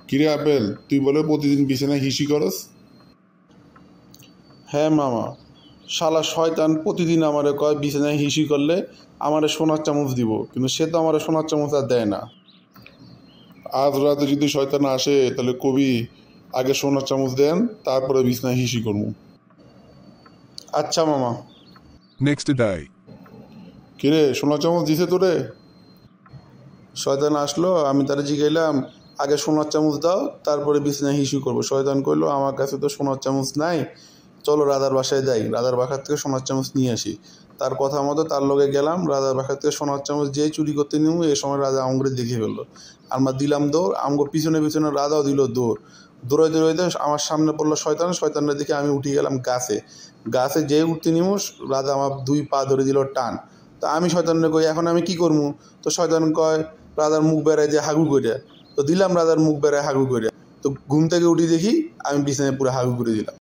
কিরে আপেল, তুই বলে প্রতিদিন বিছানায় হিসি করস? হ্যাঁ মামা, শালা শয়তান প্রতিদিন আমারে কয় বিছানায় হিসি করলে আমারে সোনার চামচ দিব, কিন্তু সে তো আমারে সোনার চামচ আর দেয় না। আজ রাতে যদি শয়তান আসে তাহলে কবি আগে সোনার চামচ দেন, তারপরে বিছানায় হিসি করবো। আচ্ছা মামা। Next day. কিরে, সোনার চামচ দিছে তোরে? শয়তান আসলো, আমি তারে জিগাইলাম আগে সোনার চামচ দাও, তারপরে বিছানায় হিসু করবো। শয়তান কইলো আমার কাছে তো সোনার চামচ নাই, চলো রাধার বাসায় যাই, রাধার বাসার থেকে সোনার চামচ নিয়ে আসি। তার কথা মতো তার লগে গেলাম, রাধার বাসার থেকে সোনার চামচ যেই চুরি করতে নিব এই সময় রাজা আমগরে দেখে ফেললো। আমরা দিলাম দৌড়, আমগো পিছনে পিছনে রাধাও দিল দৌড়। দৌড়াইতে দৌড়াইতে আমার সামনে পড়লো শয়তান, শয়তানটা দেখে আমি উঠে গেলাম গাছে। গাছে যেই উঠতে নিব রাধা আমার 2 পা ধরে দিল টান। তা আমি শয়তানরে কই এখন আমি কি করবো? তো শয়তান কয় রাধার মুখ বেড়ায় যে হাগু করে। তো দিলাম রাধার মুখ বেড়ায় হাগু করে। তো ঘুম থেকে উঠি দেখি আমি বিছানায় পুরো হাগু করে দিলাম।